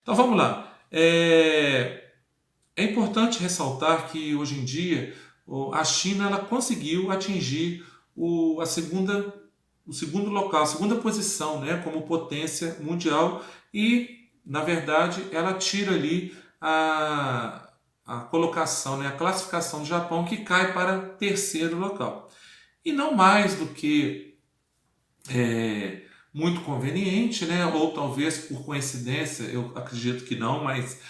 Então vamos lá. É importante ressaltar que hoje em dia a China ela conseguiu atingir a segunda, o segundo local, a segunda posição, né, como potência mundial e, na verdade, ela tira ali a colocação, né, a classificação do Japão que cai para terceiro local. E não mais do que é, muito conveniente, né? Ou talvez por coincidência, eu acredito que não, mas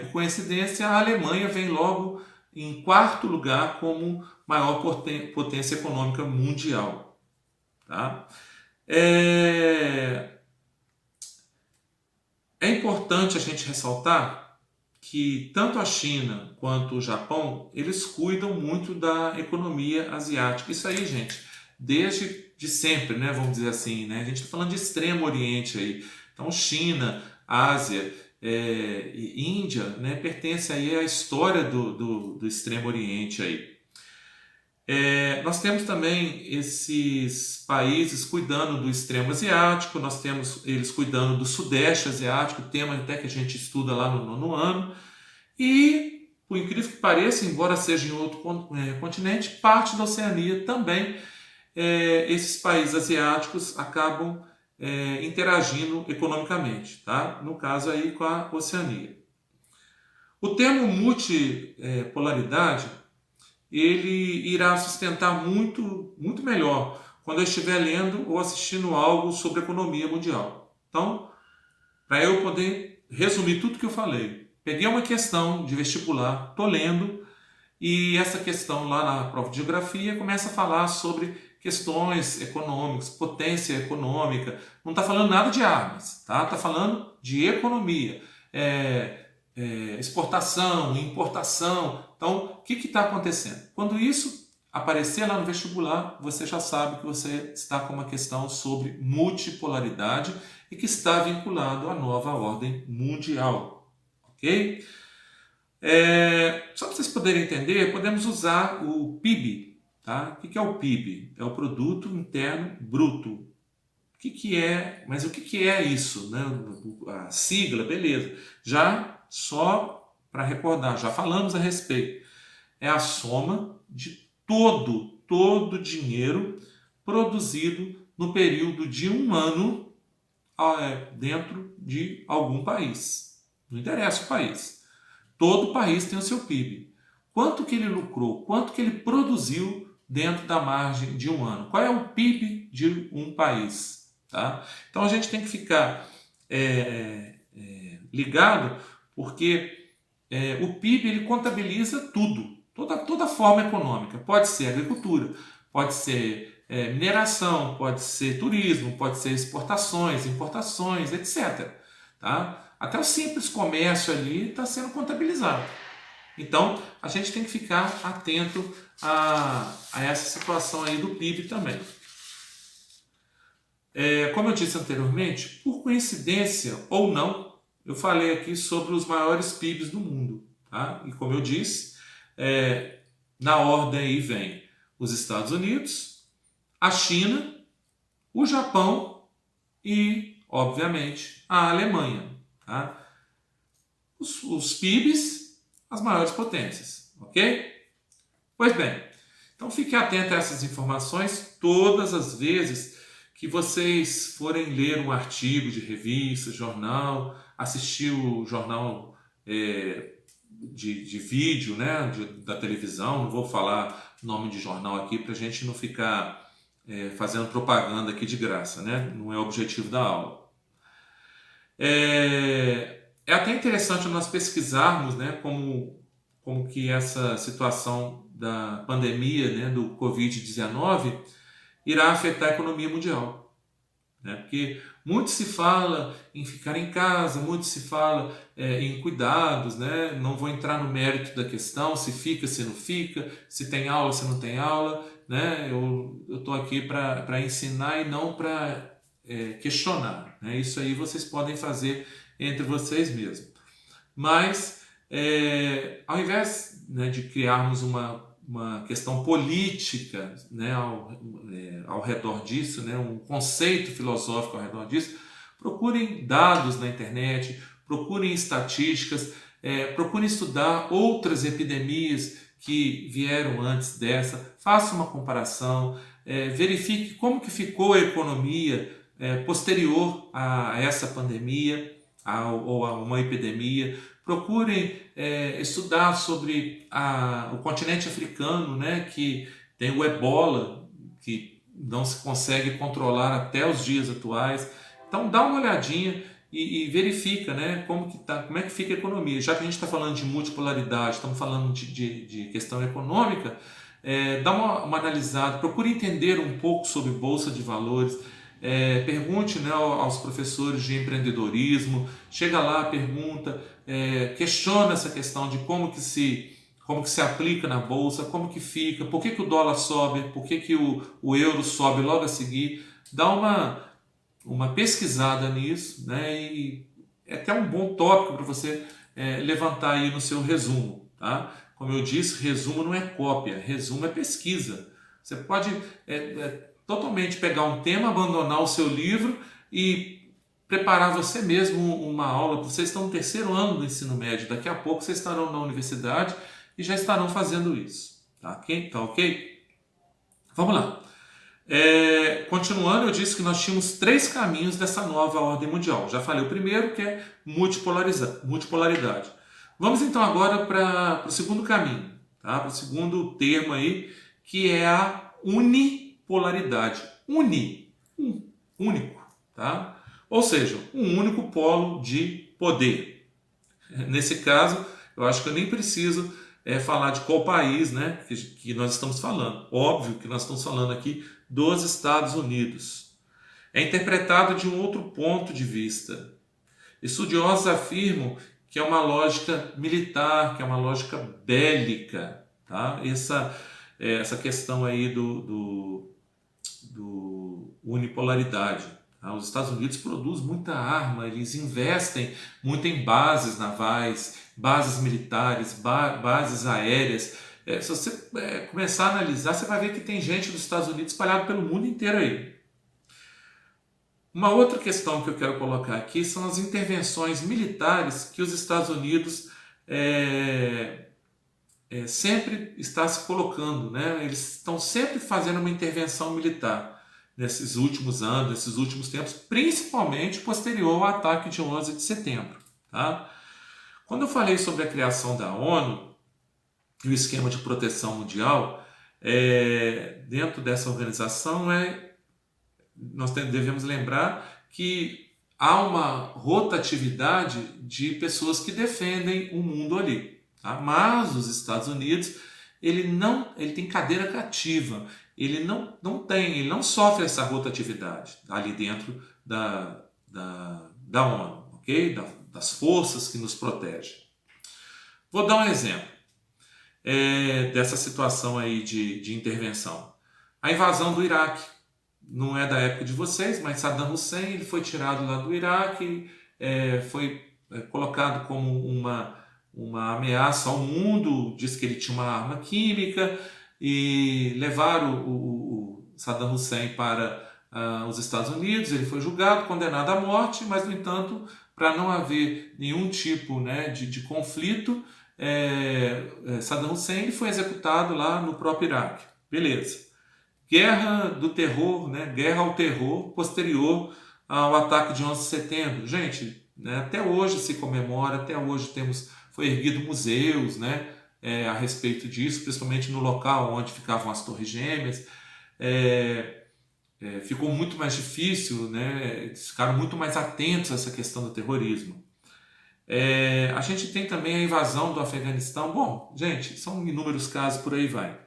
por coincidência a Alemanha vem logo em quarto lugar como maior potência econômica mundial. Tá? É, é importante a gente ressaltar que tanto a China quanto o Japão, eles cuidam muito da economia asiática. Isso aí, gente, desde de sempre, né, vamos dizer assim, né? A gente está falando de Extremo Oriente aí. Então, China, Ásia e Índia, né, pertence aí à história do Extremo Oriente aí. Nós temos também esses países cuidando do extremo asiático, nós temos eles cuidando do sudeste asiático, tema até que a gente estuda lá no nono ano, e, por incrível que pareça, embora seja em outro continente, parte da Oceania também, esses países asiáticos acabam interagindo economicamente, tá? No caso aí com a Oceania. O termo multipolaridade ele irá sustentar muito melhor quando eu estiver lendo ou assistindo algo sobre economia mundial. Então, para eu poder resumir tudo que eu falei, peguei uma questão de vestibular, estou lendo, e essa questão lá na prova de geografia começa a falar sobre questões econômicas, potência econômica. Não está falando nada de armas, tá? Está falando de economia, exportação, importação. Então, o que está acontecendo? Quando isso aparecer lá no vestibular, você já sabe que você está com uma questão sobre multipolaridade e que está vinculado à nova ordem mundial, ok? Só para vocês poderem entender, podemos usar o PIB. Tá? O que é o PIB? É o Produto Interno Bruto. Mas o que é isso? Né? A sigla, beleza. Já só para recordar, já falamos a respeito. É a soma de todo dinheiro produzido no período de um ano dentro de algum país. Não interessa o país. Todo país tem o seu PIB. Quanto que ele lucrou? Quanto que ele produziu dentro da margem de um ano? Qual é o PIB de um país? Tá? Então a gente tem que ficar ligado, porque o PIB ele contabiliza tudo, toda forma econômica. Pode ser agricultura, pode ser mineração, pode ser turismo, pode ser exportações, importações, etc. Tá? Até o simples comércio ali está sendo contabilizado. Então, a gente tem que ficar atento a essa situação aí do PIB também. Como eu disse anteriormente, por coincidência ou não, eu falei aqui sobre os maiores PIBs do mundo. Tá? E como eu disse, na ordem aí vem os Estados Unidos, a China, o Japão e, obviamente, a Alemanha. Tá? Os PIBs, as maiores potências, ok? Pois bem, então fique atento a essas informações todas as vezes que vocês forem ler um artigo de revista, jornal, assistir o jornal de vídeo, né, da televisão. Não vou falar nome de jornal aqui para a gente não ficar fazendo propaganda aqui de graça, né? Não é o objetivo da aula. É até interessante nós pesquisarmos, né, como que essa situação da pandemia, né, do Covid-19 irá afetar a economia mundial. Né? Porque muito se fala em ficar em casa, muito se fala em cuidados, né? Não vou entrar no mérito da questão, se fica, se não fica, se tem aula, se não tem aula. Né? Eu estou aqui para ensinar e não para questionar. Né? Isso aí vocês podem fazer entre vocês mesmos. Mas, ao invés, né, de criarmos uma questão política, né, ao redor disso, né, um conceito filosófico ao redor disso, procurem dados na internet, procurem estatísticas, procurem estudar outras epidemias que vieram antes dessa, faça uma comparação, verifique como que ficou a economia posterior a essa pandemia ou a uma epidemia. Procurem estudar sobre o continente africano, né, que tem o ebola, que não se consegue controlar até os dias atuais. Então dá uma olhadinha e verifica, né, como é que fica a economia. Já que a gente está falando de multipolaridade, estamos falando de questão econômica, dá uma analisada, procure entender um pouco sobre Bolsa de Valores, pergunte, né, aos professores de empreendedorismo, chega lá, pergunta, questiona essa questão de como que se aplica na Bolsa, como que fica, por que o dólar sobe, por que o euro sobe logo a seguir. Dá uma pesquisada nisso, né, e é até um bom tópico para você levantar aí no seu resumo. Tá? Como eu disse, resumo não é cópia, resumo é pesquisa. Você pode totalmente pegar um tema, abandonar o seu livro e preparar você mesmo uma aula. Vocês estão no terceiro ano do ensino médio, daqui a pouco vocês estarão na universidade e já estarão fazendo isso. Tá ok? Vamos lá. Continuando, eu disse que nós tínhamos 3 caminhos dessa nova ordem mundial. Já falei o primeiro, que é multipolaridade. Vamos então agora para o segundo caminho, tá? Para o segundo termo aí, que é a unipolaridade. Único, tá? Ou seja, um único polo de poder. Nesse caso, eu acho que eu nem preciso falar de qual país, né, que nós estamos falando. Óbvio que nós estamos falando aqui dos Estados Unidos. É interpretado de um outro ponto de vista. Estudiosos afirmam que é uma lógica militar, que é uma lógica bélica. Tá? Essa questão aí do unipolaridade. Tá? Os Estados Unidos produzem muita arma, eles investem muito em bases navais, bases militares, bases aéreas. Se você começar a analisar, você vai ver que tem gente dos Estados Unidos espalhada pelo mundo inteiro aí. Uma outra questão que eu quero colocar aqui são as intervenções militares que os Estados Unidos sempre está se colocando, né? Eles estão sempre fazendo uma intervenção militar nesses últimos anos, nesses últimos tempos, principalmente posterior ao ataque de 11 de setembro. Tá? Quando eu falei sobre a criação da ONU e o esquema de proteção mundial, dentro dessa organização, nós devemos lembrar que há uma rotatividade de pessoas que defendem o mundo ali. Tá? Mas os Estados Unidos, ele tem cadeira cativa, ele não sofre essa rotatividade ali dentro da ONU, ok? Das forças que nos protegem. Vou dar um exemplo dessa situação aí de intervenção. A invasão do Iraque. Não é da época de vocês, mas Saddam Hussein ele foi tirado lá do Iraque, foi colocado como uma ameaça ao mundo, diz que ele tinha uma arma química, e levaram o Saddam Hussein para os Estados Unidos. Ele foi julgado, condenado à morte, mas, no entanto, para não haver nenhum tipo, né, de conflito, Saddam Hussein foi executado lá no próprio Iraque. Beleza. Guerra do terror, né? Guerra ao terror posterior ao ataque de 11 de setembro. Gente, né, até hoje se comemora, até hoje foi erguido museus, né, a respeito disso, principalmente no local onde ficavam as Torres Gêmeas. Ficou muito mais difícil, né, eles ficaram muito mais atentos a essa questão do terrorismo. A gente tem também a invasão do Afeganistão. Bom, gente, são inúmeros casos, por aí vai.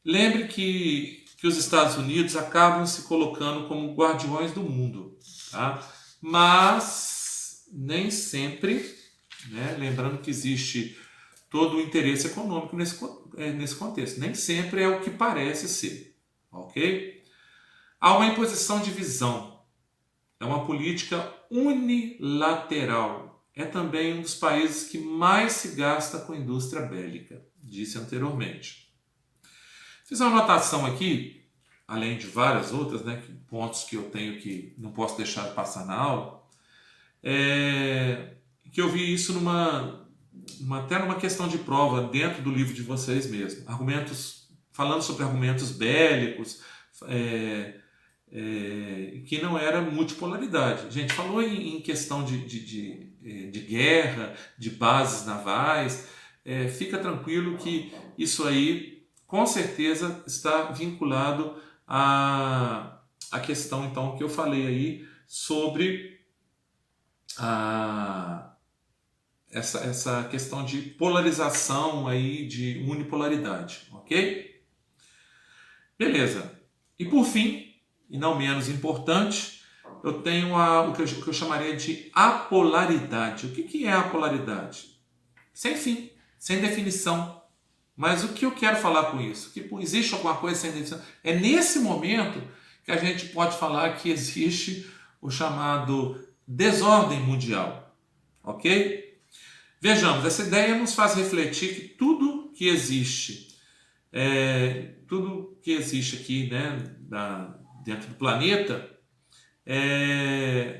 Lembre que os Estados Unidos acabam se colocando como guardiões do mundo, tá? Mas nem sempre, né? Lembrando que existe todo o interesse econômico nesse contexto. Nem sempre é o que parece ser, ok? Há uma imposição de visão, é uma política unilateral. É também um dos países que mais se gasta com a indústria bélica, disse anteriormente. Fiz uma anotação aqui, além de várias outras, né, pontos que eu tenho que não posso deixar de passar na aula. que eu vi isso até numa questão de prova dentro do livro de vocês mesmo. Falando sobre argumentos bélicos, que não era multipolaridade. A gente falou em questão de guerra, de bases navais. Fica tranquilo que isso aí com certeza está vinculado à questão então que eu falei aí sobre essa questão de polarização aí, de unipolaridade, ok? Beleza. E por fim, e não menos importante, eu tenho o que eu chamaria de apolaridade. O que é a polaridade? Sem fim, sem definição. Mas o que eu quero falar com isso? Que existe alguma coisa sem definição? É nesse momento que a gente pode falar que existe o chamado desordem mundial. Ok? Vejamos, essa ideia nos faz refletir que tudo que existe aqui, né, dentro do planeta,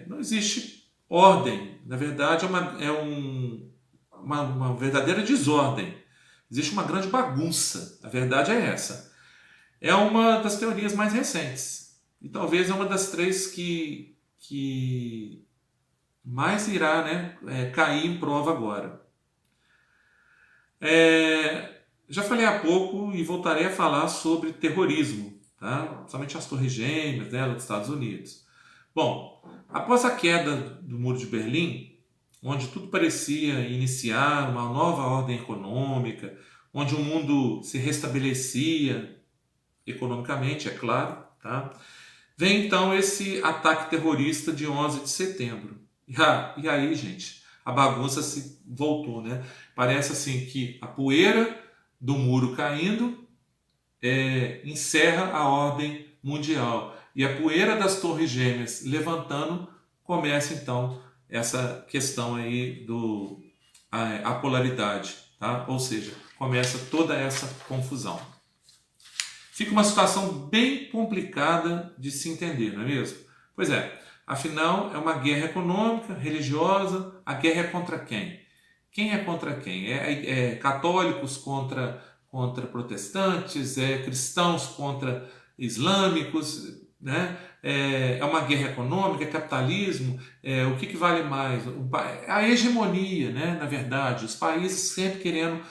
não existe ordem. Na verdade, é uma verdadeira desordem. Existe uma grande bagunça. A verdade é essa. É uma das teorias mais recentes. E talvez é uma das três que mais irá, né, cair em prova agora. Já falei há pouco e voltarei a falar sobre terrorismo, tá? Somente as Torres Gêmeas, né, dos Estados Unidos. Bom, após a queda do Muro de Berlim, onde tudo parecia iniciar uma nova ordem econômica, onde o mundo se restabelecia economicamente, é claro, tá? Vem então esse ataque terrorista de 11 de setembro. E aí, gente, a bagunça se voltou, né? Parece assim que a poeira do muro caindo encerra a ordem mundial. E a poeira das Torres Gêmeas levantando, começa então essa questão aí a polaridade, tá? Ou seja, começa toda essa confusão. Fica uma situação bem complicada de se entender, não é mesmo? Pois é, afinal é uma guerra econômica, religiosa. A guerra é contra quem? Quem é contra quem? Católicos contra protestantes, cristãos contra islâmicos, né? É uma guerra econômica, é capitalismo. O que vale mais? A hegemonia, né? Na verdade, os países sempre querendo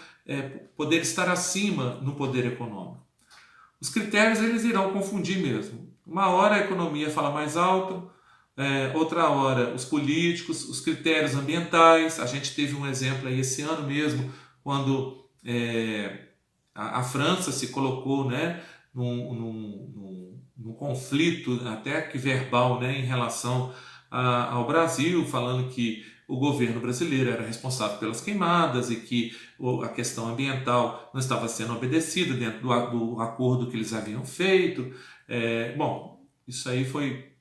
poder estar acima no poder econômico. Os critérios eles irão confundir mesmo. Uma hora a economia fala mais alto, outra hora os políticos, os critérios ambientais. A gente teve um exemplo aí esse ano mesmo, quando a França se colocou, né, num conflito até que verbal, né, em relação ao Brasil, falando que o governo brasileiro era responsável pelas queimadas e que a questão ambiental não estava sendo obedecida dentro do acordo que eles haviam feito. Bom, isso aí foi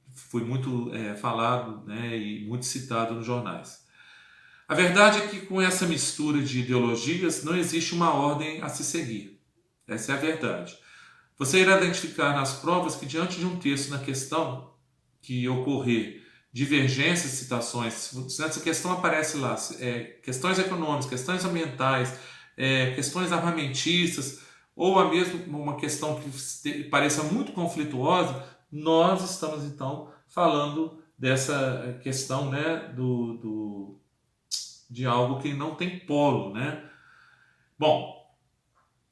muito falado, né, e muito citado nos jornais. A verdade é que com essa mistura de ideologias não existe uma ordem a se seguir. Essa é a verdade. Você irá identificar nas provas que diante de um texto na questão que ocorrer divergências de citações, se essa questão aparece lá, questões econômicas, questões ambientais, questões armamentistas, ou a mesmo uma questão que pareça muito conflituosa, nós estamos então falando dessa questão, né, de algo que não tem polo, né? Bom,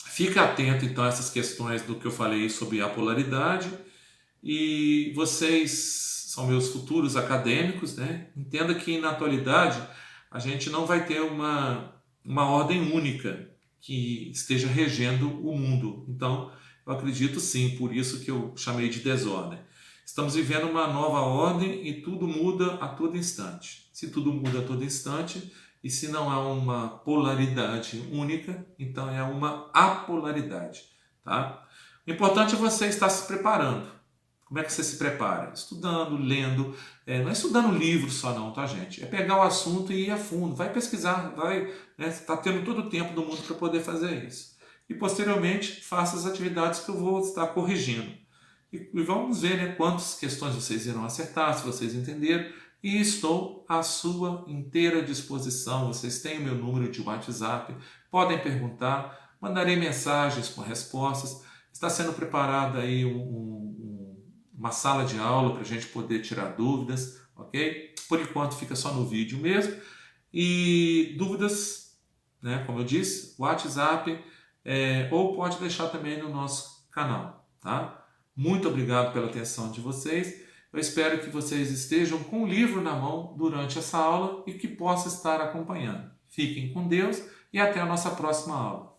fica atento então a essas questões do que eu falei sobre a polaridade, e vocês são meus futuros acadêmicos, né? Entenda que na atualidade a gente não vai ter uma ordem única que esteja regendo o mundo. Então, eu acredito sim, por isso que eu chamei de desordem. Estamos vivendo uma nova ordem e tudo muda a todo instante. Se tudo muda a todo instante, e se não há uma polaridade única, então é uma apolaridade, tá? O importante é você estar se preparando. Como é que você se prepara? Estudando, lendo, não é estudando livro só não, tá, gente? É pegar o assunto e ir a fundo, vai pesquisar, está tendo todo o tempo do mundo para poder fazer isso. E posteriormente, faça as atividades que eu vou estar corrigindo. E vamos ver, né, quantas questões vocês irão acertar, se vocês entenderam, e estou à sua inteira disposição. Vocês têm o meu número de WhatsApp, podem perguntar, mandarei mensagens com respostas. Está sendo preparada aí uma sala de aula para a gente poder tirar dúvidas, ok? Por enquanto fica só no vídeo mesmo. E dúvidas, né, como eu disse, WhatsApp, ou pode deixar também no nosso canal, tá? Muito obrigado pela atenção de vocês. Eu espero que vocês estejam com o livro na mão durante essa aula e que possa estar acompanhando. Fiquem com Deus e até a nossa próxima aula.